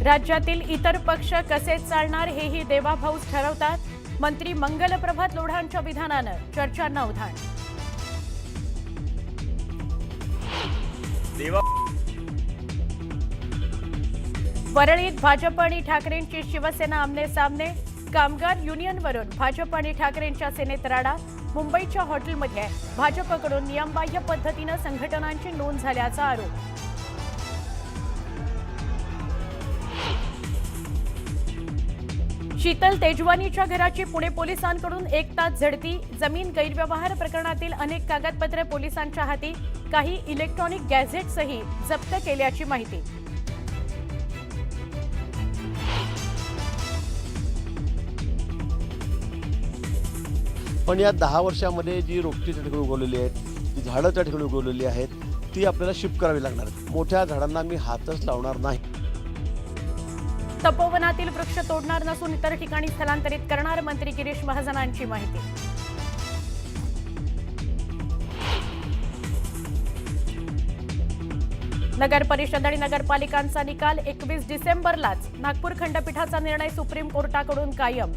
राज्यातील इतर पक्ष कसे चालणार हेही देवाभाऊच ठरवतात. मंत्री मंगलप्रभात लोढांच्या विधानानं चर्चांना उधाण. वरळीत भाजप आणि ठाकरेंची शिवसेना आमने सामने. कामगार युनियनवरून भाजप आणि ठाकरेंच्या सेनेत राडा. मुंबईच्या हॉटेलमध्ये भाजपकडून नियमबाह्य पद्धतीनं संघटनांची नोंद झाल्याचा आरोप. शीतल तेजवानीच्या घराची पुणे पोलिसांकडून 1 तास झडती. जमीन गैरव्यवहार प्रकरणातील अनेक कागदपत्रे पोलिसांच्या हाती. काही इलेक्ट्रॉनिक गॅझेट्सही जप्त केल्याची माहिती. पण या 10 वर्षामध्ये जी रोपटी त्या ठिकाणी उगवलेली आहेत, जी झाडं त्या ठिकाणी उगवलेली आहेत, ती आपल्याला शिफ्ट करावी लागणार आहेत. मोठ्या झाडांना मी हातच लावणार नाही. तपोवनातील वृक्ष तोडणार नसून इतर ठिकाणी स्थलांतरित करणार. मंत्री गिरीश महाजनांची माहिती. नगर परिषद आणि नगरपालिकांचा निकाल 21 डिसेंबरलाच. नागपूर खंडपीठाचा निर्णय सुप्रीम कोर्टाकडून कायम.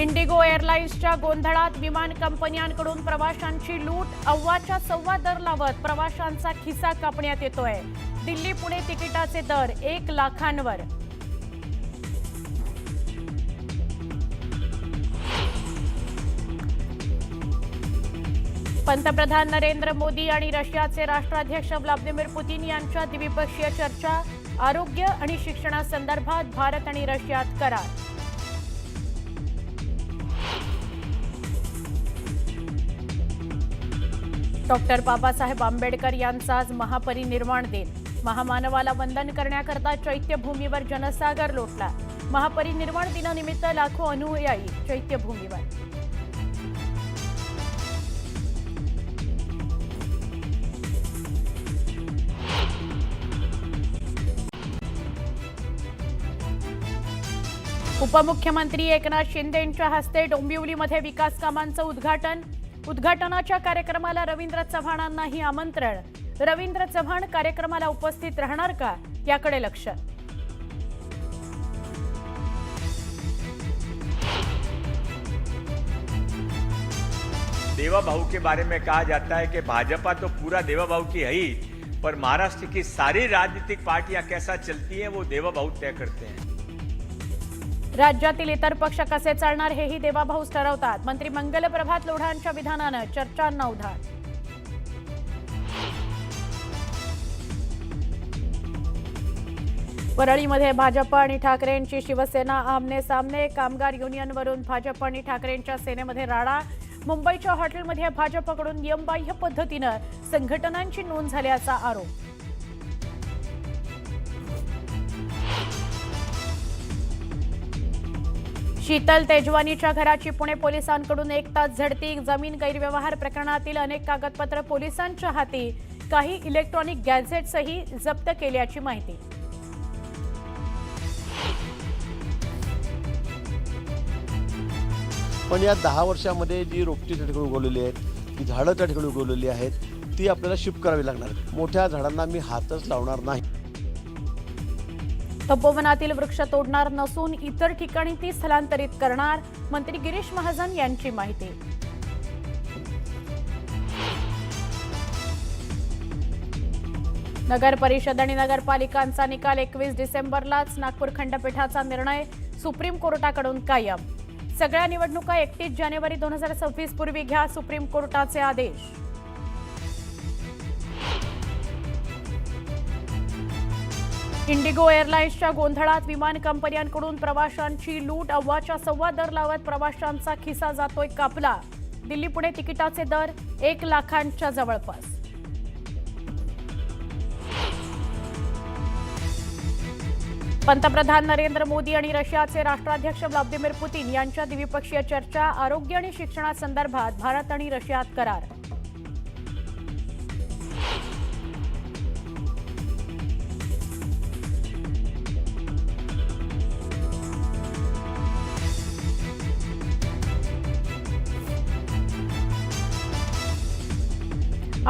इंडिगो एअरलाइन्सच्या गोंधळात विमान कंपन्यांकडून प्रवाशांची लूट. अव्वाच्या सव्वा दर लावत प्रवाशांचा खिसा कापण्यात येतोय. दिल्ली पुणे तिकिटाचे दर 1 लाखांवर. पंतप्रधान नरेंद्र मोदी आणि रशियाचे राष्ट्राध्यक्ष व्लादिमीर पुतीन यांच्या द्विपक्षीय चर्चा. आरोग्य आणि शिक्षणासंदर्भात भारत आणि रशियात करार. डॉक्टर बाबासाहेब आंबेडकर यांचा आज महापरिनिर्वाण दिन. महामानवाला वंदन करण्याकरता चैत्यभूमीवर जनसागर लोटला. महापरिनिर्वाण दिनानिमित्त लाखो अनुयायी चैत्यभूमीवर. उपमुख्यमंत्री एकनाथ शिंदेंच्या हस्ते डोंबिवलीमध्ये विकास कामांचं उद्घाटन. उद्घाटनाच्या कार्यक्रमाला रवींद्र चव्हाणांनाही आमंत्रण. रवींद्र चव्हाण कार्यक्रमाला उपस्थित राहणार का, याकडे लक्ष. देवा भाऊ के बारे में कहा जाता है कि भाजपा तो पूरा देवा भाऊ की है ही, पर महाराष्ट्र की सारी राजनीतिक पार्टियां कैसा चलती हैं वो देवा भाऊ तय करते हैं. राज्यातील इतर पक्ष कसे चालणार हेही देवाभाऊच ठरवतात. मंत्री मंगलप्रभात लोढांच्या विधानानं चर्चांना उधाण. वरळीमध्ये भाजप आणि ठाकरेंची शिवसेना आमने सामने. कामगार युनियनवरून भाजप आणि ठाकरेंच्या सेनेमध्ये राडा. मुंबईच्या हॉटेलमध्ये भाजपकडून नियमबाह्य पद्धतीनं संघटनांची नोंद झाल्याचा आरोप. शीतल तेजवानीच्या घराची पुणे पोलिसांकडून 1 तास झडती. जमीन गैरव्यवहार प्रकरणातील अनेक कागदपत्र पोलिसांच्या हाती. काही इलेक्ट्रॉनिक गॅझेट्सही जप्त केल्याची माहिती. पण या 10 वर्षामध्ये जी रोपटी त्या ठिकाणी उगवलेली आहेत, जी झाडं त्या ठिकाणी उगवलेली आहेत, ती आपल्याला शिफ्ट करावी लागणार आहेत. मोठ्या झाडांना मी हातच लावणार नाही. तपोवनातील वृक्ष तोडणार नसून इतर ठिकाणी ती स्थलांतरित करणार. मंत्री गिरीश महाजन यांची माहिती. नगर परिषद आणि नगरपालिकांचा निकाल 21 डिसेंबरलाच. नागपूर खंडपीठाचा निर्णय सुप्रीम कोर्टाकडून कायम. सगळ्या निवडणुका 31 जानेवारी 2026 पूर्वी घ्या, सुप्रीम कोर्टाचे आदेश. इंडिगो एअरलाइन्सच्या गोंधळात विमान कंपन्यांकडून प्रवाशांची लूट. अव्वाच्या सव्वा दर लावत प्रवाशांचा खिसा जातोय कापला. दिल्ली पुणे तिकिटाचे दर 1 लाखांच्या जवळपास. पंतप्रधान नरेंद्र मोदी आणि रशियाचे राष्ट्राध्यक्ष व्लादिमीर पुतीन यांच्या द्विपक्षीय चर्चा. आरोग्य आणि शिक्षणासंदर्भात भारत आणि रशियात करार.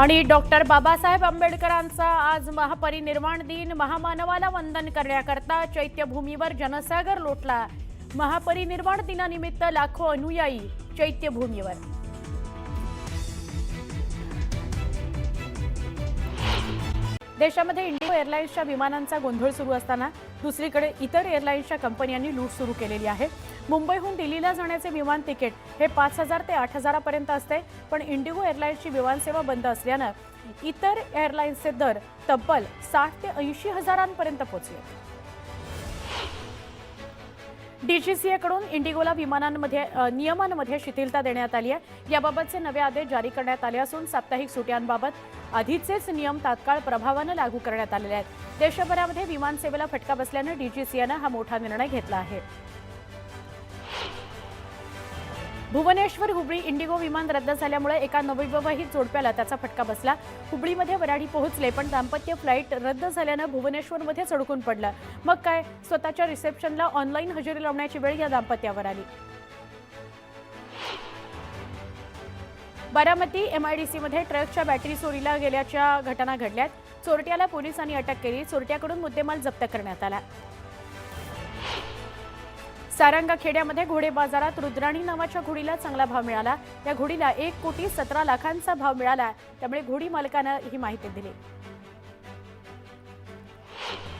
आणि डॉक्टर बाबासाहेब आंबेडकरांचा आज महापरिनिर्वाण दिन. महामानवाला वंदन करण्याकरता चैत्यभूमीवर जनसागर लोटला. महापरिनिर्वाण दिनानिमित्त लाखो अनुयायी चैत्यभूमीवर. देशामध्ये इंडिगो एअरलाइन्सच्या विमानांचा गोंधळ सुरू असताना दुसरीकडे इतर एअरलाइन्सच्या कंपन्यांनी लूट सुरू केलेली आहे. मुंबईहून दिल्लीला जाण्याचे विमान तिकीट हे 5,000 ते 8,000 पर्यंत असते, पण इंडिगो एअरलाइन्सची विमानसेवा बंद असल्यानं इतर एअरलाइन्सचे दर तब्बल 60 ते 80 हजारांपर्यंत पोहोचले. डीजीसीएकडून इंडिगोला नियमांमध्ये शिथिलता देण्यात आली आहे. याबाबतचे नवे आदेश जारी करण्यात आले असून साप्ताहिक सुट्ट्यांबाबत आधीचेच नियम तात्काळ प्रभावानं लागू करण्यात आलेले आहेत. देशभरामध्ये विमानसेवेला फटका बसल्यानं डीजीसीएनं हा मोठा निर्णय घेतला आहे. भुवनेश्वर हुबळी इंडिगो विमान रद्द झाल्यामुळे एका नवविवाहित जोडप्याला त्याचा फटका बसला. हुबळीमध्ये वऱ्हाडी पोहोचले, पण दाम्पत्य फ्लाईट रद्द झाल्यानं भुवनेश्वरमध्येच अडकून पडलं. मग काय, स्वतःच्या रिसेप्शनला ऑनलाईन हजेरी लावण्याची वेळ या दाम्पत्यावर आली. बारामती MIDCमध्ये ट्रकच्या बॅटरी चोरीला गेल्याच्या घटना घडल्यात. चोरट्याला पोलिसांनी अटक केली. चोरट्याकडून मुद्देमाल जप्त करण्यात आला. सारंगा खेड्यामध्ये घोडे बाजारात रुद्राणी नावाच्या घोडीला चांगला भाव मिळाला. या घोडीला 1,17,00,000चा भाव मिळाला. त्यामुळे घोडी मालकानं ही माहिती दिली.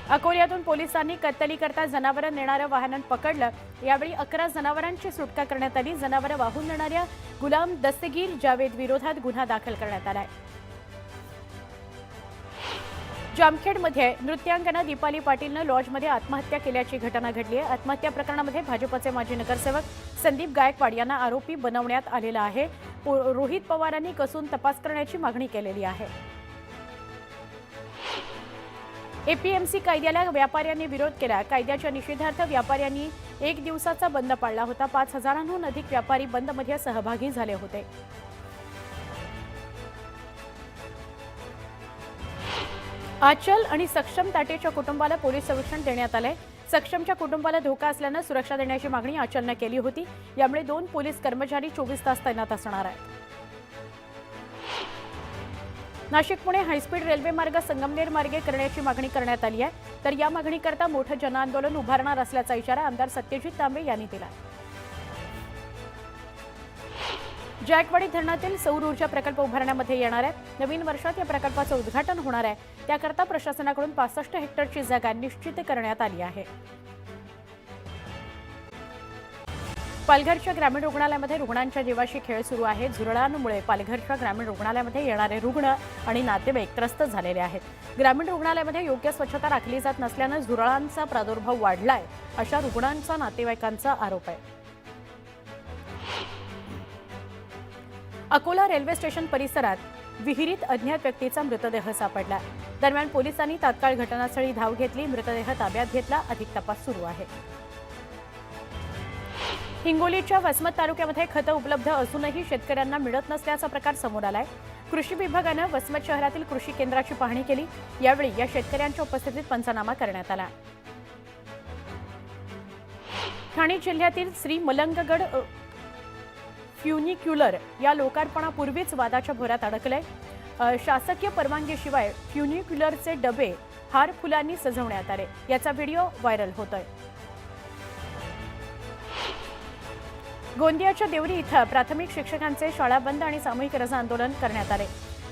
अकोल्यातून पोलिसांनी कत्तलीकरता जनावरं नेणारं वाहन पकडलं. यावेळी 11 जनावरांची सुटका करण्यात आली. जनावरं वाहून नेणाऱ्या गुलाम दस्तगीर जावेद विरोधात गुन्हा दाखल करण्यात आलाय. जामखेडमध्ये नृत्यांगना दीपाली पाटीलनं लॉजमध्ये आत्महत्या केल्याची घटना घडली आहे. आत्महत्या प्रकरणामध्ये भाजपचे माजी नगरसेवक संदीप गायकवाड यांना आरोपी बनवण्यात आलेला आहे. रोहित पवारांनी कसून तपास करण्याची मागणी केलेली आहे. APMC कायद्याला व्यापाऱ्यांनी विरोध केला. कायद्याच्या निषेधार्थ व्यापाऱ्यांनी 1 दिवसाचा बंद पाळला होता. 5,000हून अधिक व्यापारी बंदमध्ये सहभागी झाले होते. आचल आणि सक्षम ताटेच्या कुटुंबाला पोलीस संरक्षण देण्यात आलंय. सक्षमच्या कुटुंबाला धोका असल्यानं सुरक्षा देण्याची मागणी आचलनं केली होती. यामुळे 2 पोलीस कर्मचारी 24 तास तैनात असणार आहेत. नाशिक पुणे हायस्पीड रेल्वे मार्ग संगमनेर मार्गे करण्याची मागणी करण्यात आली आहे. तर या मागणीकरता मोठं जनआंदोलन उभारणार असल्याचा इशारा आमदार सत्यजित तांबे यांनी दिला. जायकवाडी धरणातील सौर ऊर्जा प्रकल्प उभारण्यामध्ये येणार आहे. नवीन वर्षात या प्रकल्पाचं उद्घाटन होणार आहे. त्याकरता प्रशासनाकडून 65 हेक्टरची जागा निश्चित करण्यात आली आहे. पालघरच्या ग्रामीण रुग्णालयामध्ये रुग्णांच्या जीवाशी खेळ सुरू आहे. झुरळांमुळे पालघरच्या ग्रामीण रुग्णालयामध्ये येणारे रुग्ण आणि नातेवाईक त्रस्त झालेले आहेत. ग्रामीण रुग्णालयामध्ये योग्य स्वच्छता राखली जात नसल्यानं झुरळांचा प्रादुर्भाव वाढलाय, अशा रुग्णांचा नातेवाईकांचा आरोप आहे. अकोला रेल्वे स्टेशन परिसरात विहिरीत अज्ञात व्यक्तीचा मृतदेह सापडला. दरम्यान पोलिसांनी तात्काळ घटनास्थळी धाव घेतली. मृतदेह ताब्यात घेतला. अधिक तपास सुरू आहे. हिंगोलीच्या वसमत तालुक्यामध्ये खतं उपलब्ध असूनही शेतकऱ्यांना मिळत नसल्याचा प्रकार समोर आलाय. कृषी विभागानं वसमत शहरातील कृषी केंद्राची पाहणी केली. यावेळी या शेतकऱ्यांच्या उपस्थितीत पंचनामा करण्यात आला. ठाणे जिल्ह्यातील श्री मलंगगड फ्युनिक्युलर या लोकार्पणापूर्वीच वादाच्या भोऱ्यात अडकलंय. शासकीय परवानगीशिवाय फ्युनिक्युलरचे डबे हार फुलांनी सजवण्यात आले. याचा व्हिडिओ व्हायरल होतोय. गोंदियाच्या देवरी इथं प्राथमिक शिक्षकांचे शाळा बंद आणि सामूहिक रजा आंदोलन करण्यात आले.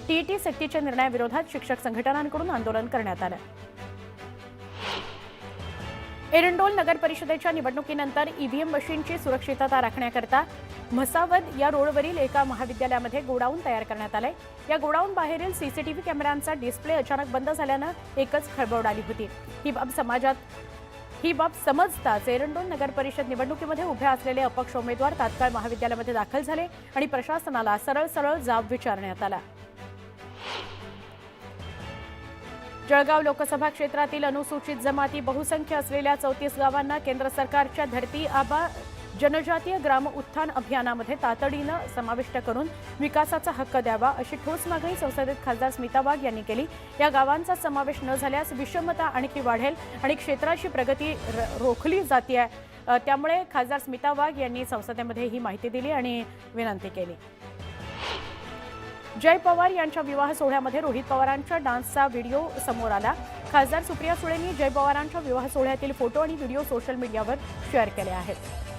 टीईटी सक्तीच्या निर्णयाविरोधात शिक्षक संघटनांकडून आंदोलन करण्यात आलं. एरंडोल नगर परिषदेच्या निवडणुकीनंतर ईव्हीएम मशीनची सुरक्षितता राखण्याकरता म्हसावद या रोडवरील एका महाविद्यालयामध्ये गोडाऊन तयार करण्यात आलंय. या गोडाऊन बाहेरील CCTV कॅमेऱ्यांचा डिस्प्ले अचानक बंद झाल्यानं एकच खळबळ उडाली होती. ही बाब समजताच एरंडोल नगर परिषद निवडणुकीमध्ये उभे असलेले अपक्ष उमेदवार तात्काळ महाविद्यालयामध्ये दाखल झाले आणि प्रशासनाला सरळ जाब विचारण्यात आला. जळगाव लोकसभा क्षेत्रातील अनुसूचित जमाती बहुसंख्य असलेल्या 34 गावांना केंद्र सरकारच्या धरती आबा जनजातीय ग्राम उत्थान अभियानामध्ये तातडीनं समाविष्ट करून विकासाचा हक्क द्यावा, अशी ठोस मागणी संसदेत खासदार स्मिता वाघ यांनी केली. या गावांचा समावेश न झाल्यास विषमता आणखी वाढेल आणि क्षेत्राची प्रगती रोखली जाते. त्यामुळे खासदार स्मिता वाघ यांनी संसदेमध्ये ही माहिती दिली आणि विनंती केली. जय पवार यांच्या विवाह सोहळ्यामध्ये रोहित पवारांच्या डान्सचा व्हिडिओ समोर आला। खासदार सुप्रिया सुळेंनी जय पवारांच्या विवाह सोहळ्यातील फोटो आणि व्हिडिओ सोशल मीडियावर शेअर केले आहेत।